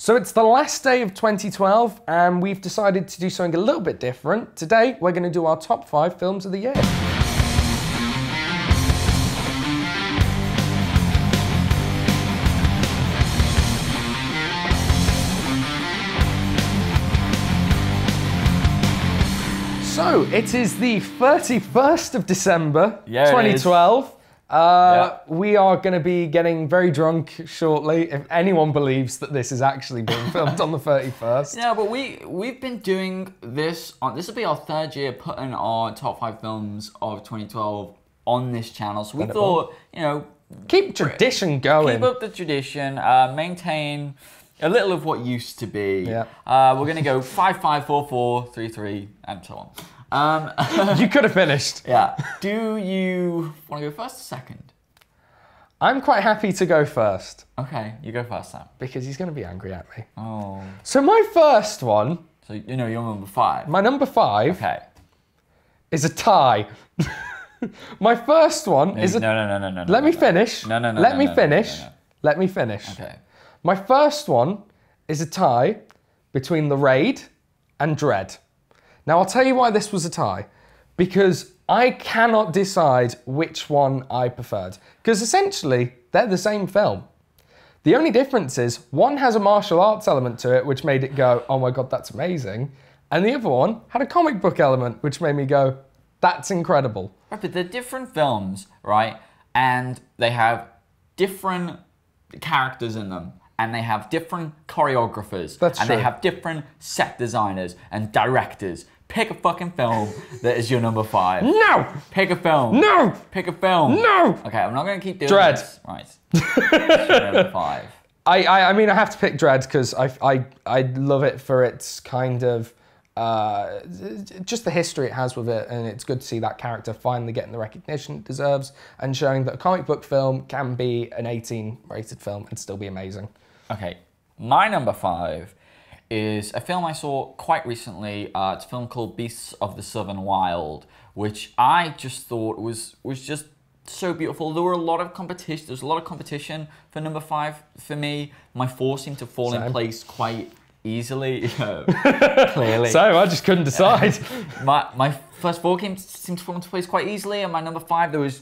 So it's the last day of 2012 and we've decided to do something a little bit different. Today we're going to do our top 5 films of the year. So it is the 31st of December 2012. We are going to be getting very drunk shortly, if anyone believes that this is actually being filmed on the 31st. Yeah, but we've been doing this on, this will be our 3rd year putting our top 5 films of 2012 on this channel. So we thought, you know, keep tradition going. Keep up the tradition, maintain a little of what used to be. Yeah. We're going to go 5, 5, 4, 4, 3, 3, and so on. You could have finished. Yeah. Do you want to go first or second? I'm quite happy to go first. Okay, you go first then. Because he's going to be angry at me. Oh. So my first one... So, you know, you're number 5. My number 5 is a tie. My first one is a... No. Let me finish. No. Let me finish. Let me finish. Okay. My first one is a tie between The Raid and Dread. Now, I'll tell you why this was a tie. Because I cannot decide which one I preferred. Because essentially, they're the same film. The only difference is, one has a martial arts element to it, which made it go, oh my God, that's amazing. And the other one had a comic book element, which made me go, that's incredible. Right, but they're different films, right? And they have different characters in them. And they have different choreographers. That's and true. They have different set designers and directors. Pick a fucking film that is your number 5. No! Pick a film. No! Pick a film. No! Okay, I'm not going to keep doing Dread. this. Right. It's your number 5. I mean, I have to pick Dread because I love it for its kind of, just the history it has with it, and it's good to see that character finally getting the recognition it deserves and showing that a comic book film can be an 18 rated film and still be amazing. Okay, my number 5 is a film I saw quite recently. It's a film called Beasts of the Southern Wild, which I just thought was just so beautiful. There were a lot of competition. There's a lot of competition for number 5 for me. My 4 seemed to fall in place quite easily. Clearly. So I just couldn't decide. my first 4 seemed to fall into place quite easily, and my number 5 there was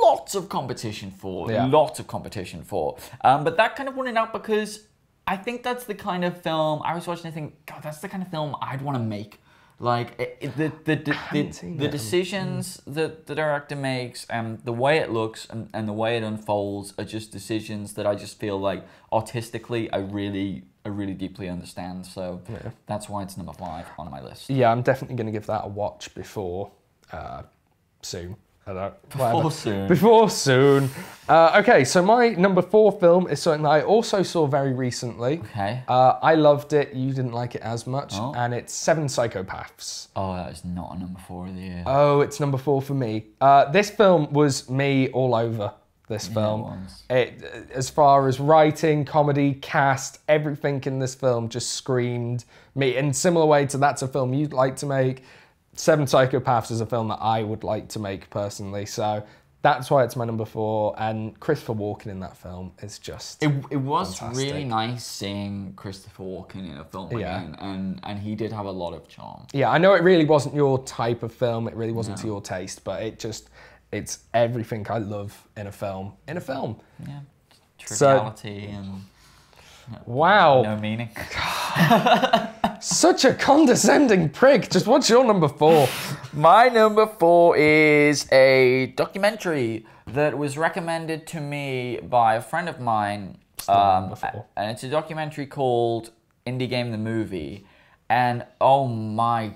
lots of competition for. Lots of competition for. But that kind of won it out because I think that's the kind of film I was watching. I think, God, that's the kind of film I'd want to make. Like the decisions that the director makes and the way it looks and the way it unfolds are just decisions that I just feel like artistically I really deeply understand. So that's why it's number 5 on my list. Yeah, I'm definitely going to give that a watch before soon. Before soon. Okay, so my number 4 film is something that I also saw very recently. Okay. I loved it. You didn't like it as much. And it's 7 Psychopaths. Oh, that is not a number 4 of the year. Oh, it's number 4 for me. This film was me all over this film. As far as writing, comedy, cast, everything in this film just screamed me. In a similar way to that's a film you'd like to make, 7 Psychopaths is a film that I would like to make personally, so that's why it's my number 4. And Christopher Walken in that film is just it was fantastic. Really nice seeing Christopher Walken in a film again, and he did have a lot of charm. Yeah, I know it really wasn't your type of film, it really wasn't to your taste, but it's everything I love in a film. Yeah, triviality and wow, no meaning. Such a condescending prick. Just what's your number 4? My number 4 is a documentary that was recommended to me by a friend of mine. And it's a documentary called Indie Game the Movie. And oh my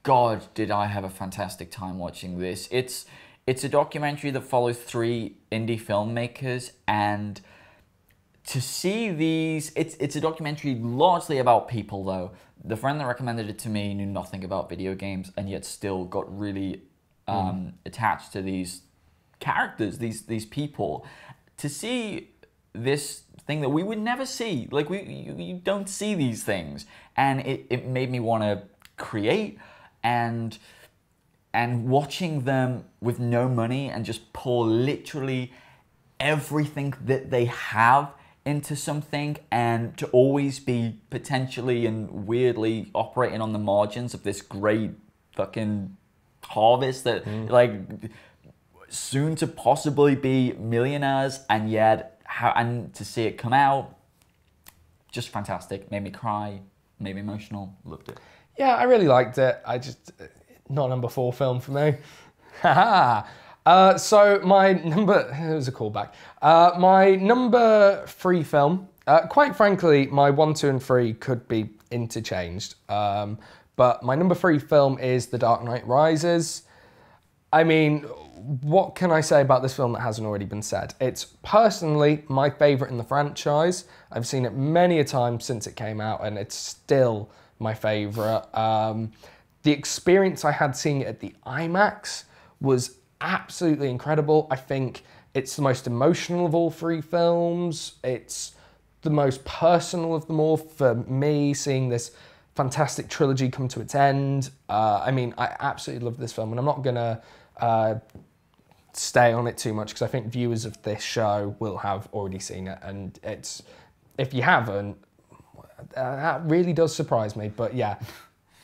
God, did I have a fantastic time watching this. It's a documentary that follows 3 indie filmmakers, and to see these, it's a documentary largely about people though. The friend that recommended it to me knew nothing about video games and yet still got really attached to these characters, these people. To see this thing that we would never see, like you don't see these things, and it made me want to create, and watching them with no money and just pour literally everything that they have into something and to always be potentially and weirdly operating on the margins of this great fucking harvest that like soon to possibly be millionaires, and yet and to see it come out, just fantastic. Made me cry, made me emotional, loved it. Yeah, I really liked it. I just, not number 4 film for me. Haha. So my number, it was a callback. My number 3 film, quite frankly, my 1, 2, and 3 could be interchanged. But my number 3 film is The Dark Knight Rises. I mean, what can I say about this film that hasn't already been said? It's personally my favourite in the franchise. I've seen it many a time since it came out, and it's still my favourite. The experience I had seeing it at the IMAX was absolutely incredible. I think it's the most emotional of all 3 films. It's the most personal of them all for me, seeing this fantastic trilogy come to its end. I mean, I absolutely love this film, and I'm not gonna stay on it too much because I think viewers of this show will have already seen it, and it's, if you haven't, that really does surprise me. But yeah,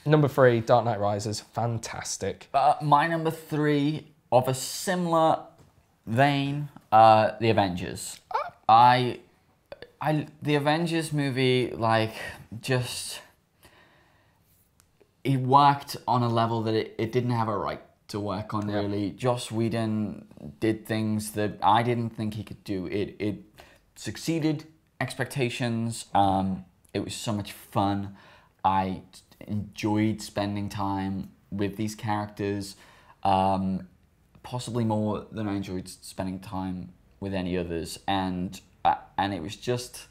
number 3, Dark Knight Rises, fantastic. My number 3, of a similar vein, The Avengers. The Avengers movie, like, just, it worked on a level that it didn't have a right to work on, really. Joss Whedon did things that I didn't think he could do. It succeeded expectations. It was so much fun. I enjoyed spending time with these characters, possibly more than I enjoyed spending time with any others. And it was just,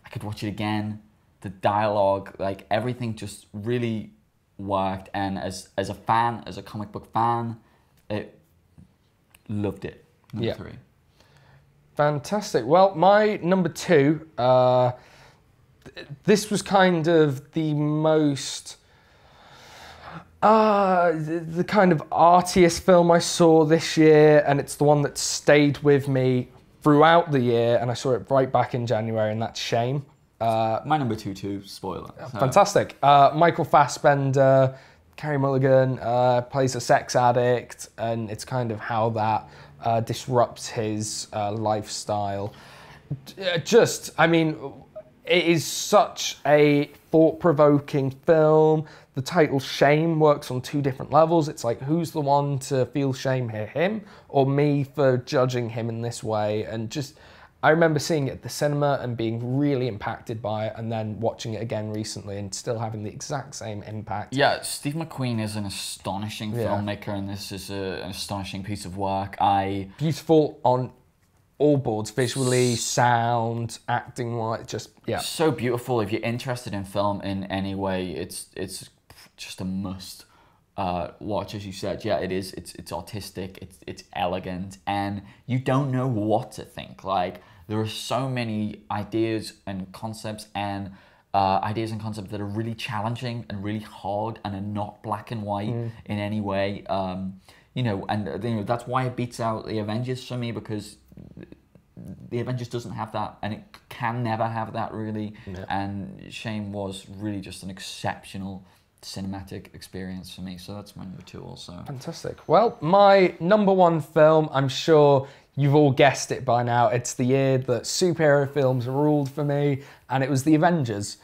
I could watch it again. The dialogue, like everything just really worked. And as a fan, as a comic book fan, loved it. Number 3. Fantastic. Well, my number 2, this was kind of the most, the kind of artiest film I saw this year, and it's the one that stayed with me throughout the year, and I saw it right back in January, and that's Shame. My number 2 too, spoiler. So. Fantastic. Michael Fassbender, Carey Mulligan, plays a sex addict, and it's kind of how that disrupts his lifestyle. Just, I mean, it is such a thought-provoking film. The title Shame works on 2 different levels. It's like, who's the one to feel shame here, him or me for judging him in this way? And just, I remember seeing it at the cinema and being really impacted by it, and then watching it again recently and still having the exact same impact. Yeah, Steve McQueen is an astonishing filmmaker, and this is an astonishing piece of work. Beautiful on all boards, visually, sound, acting wise, just, yeah. So beautiful. If you're interested in film in any way, it's just a must watch, as you said. Yeah, it is. It's artistic, it's elegant, and you don't know what to think. Like, there are so many ideas and concepts that are really challenging and really hard and are not black and white in any way. That's why it beats out the Avengers for me, because the Avengers doesn't have that, and it can never have that, really. Yeah. And Shame was really just an exceptional cinematic experience for me, so that's my number 2 also. Fantastic. Well, my number 1 film, I'm sure you've all guessed it by now. It's the year that superhero films ruled for me, and it was The Avengers.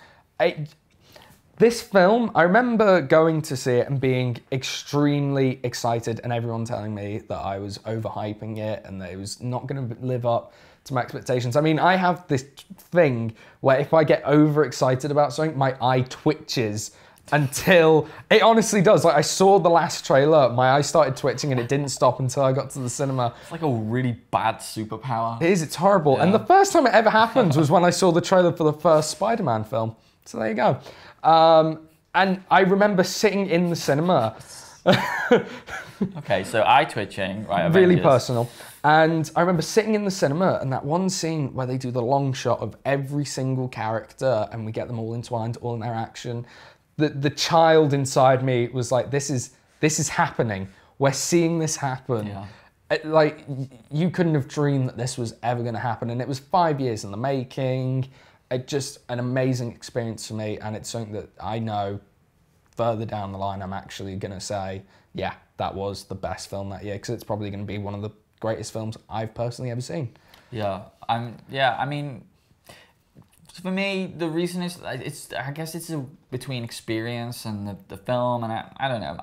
This film, I remember going to see it and being extremely excited, and everyone telling me that I was overhyping it and that it was not going to live up to my expectations. I mean, I have this thing where if I get overexcited about something, my eye twitches until it honestly does. Like, I saw the last trailer, my eye started twitching, and it didn't stop until I got to the cinema. It's like a really bad superpower. It is, it's horrible. Yeah. And the first time it ever happened was when I saw the trailer for the first Spider-Man film. So there you go. And I remember sitting in the cinema. Okay, so eye twitching, right? Avengers. Really personal. And I remember sitting in the cinema, and that one scene where they do the long shot of every single character and we get them all entwined, all in their action. The child inside me was like, this is happening. We're seeing this happen. Yeah. Like, you couldn't have dreamed that this was ever going to happen, and it was 5 years in the making. Just an amazing experience for me, and it's something that I know further down the line I'm actually going to say, yeah, that was the best film that year, because it's probably going to be one of the greatest films I've personally ever seen. Yeah, I mean, for me, the reason is, I guess it's between experience and the film, and I don't know,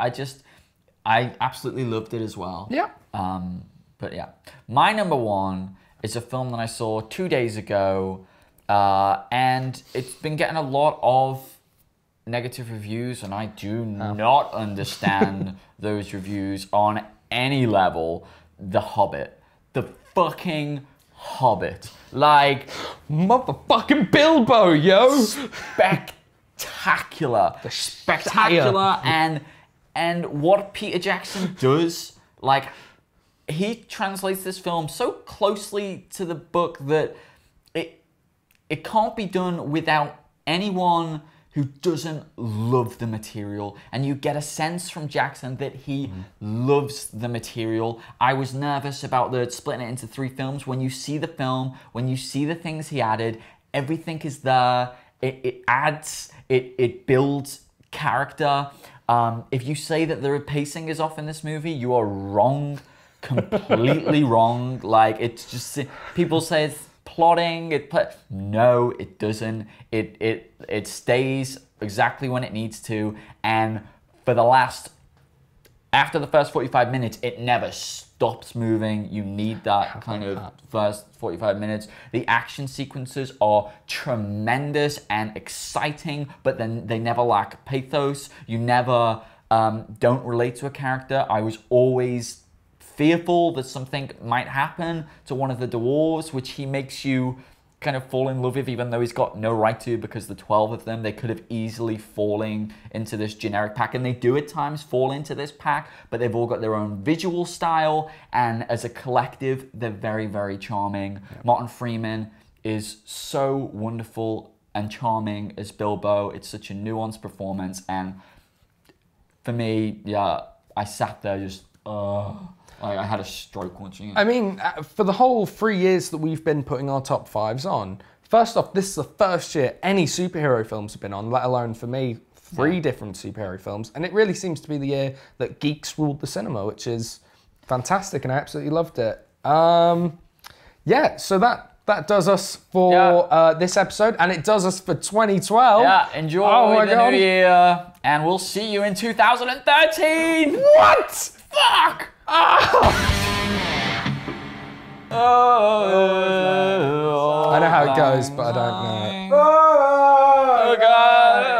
I absolutely loved it as well. Yeah. But yeah, my number one is a film that I saw 2 days ago, and it's been getting a lot of negative reviews, and I do not understand those reviews on any level. The Hobbit. The fucking Hobbit. Like, motherfucking Bilbo, yo! Spectacular. Spectacular, and what Peter Jackson does, like, he translates this film so closely to the book that it can't be done without anyone who doesn't love the material. And you get a sense from Jackson that he loves the material. I was nervous about splitting it into 3 films. When you see the film, when you see the things he added, everything is there. It adds, it builds character. If you say that the pacing is off in this movie, you are wrong. Completely wrong. Like, it's just, people say it's plotting, no, it doesn't. It stays exactly when it needs to, and after the first 45 minutes, it never stops moving. You need that kind of first 45 minutes. The action sequences are tremendous and exciting, but then they never lack pathos. You never don't relate to a character. I was always fearful that something might happen to one of the dwarves, which he makes you kind of fall in love with, even though he's got no right to, because the 12 of them, they could have easily fallen into this generic pack, and they do at times fall into this pack, but they've all got their own visual style, and as a collective, they're very, very charming. Yeah. Martin Freeman is so wonderful and charming as Bilbo. It's such a nuanced performance, and for me, yeah, I sat there just, I had a stroke watching it. I mean, for the whole 3 years that we've been putting our top 5s on, first off, this is the first year any superhero films have been on, let alone for me, 3 different superhero films. And it really seems to be the year that geeks ruled the cinema, which is fantastic, and I absolutely loved it. Yeah, so that does us for this episode, and it does us for 2012. Yeah, enjoy the new year, and we'll see you in 2013. What? Fuck! I know how it goes, but I don't know. Oh, God.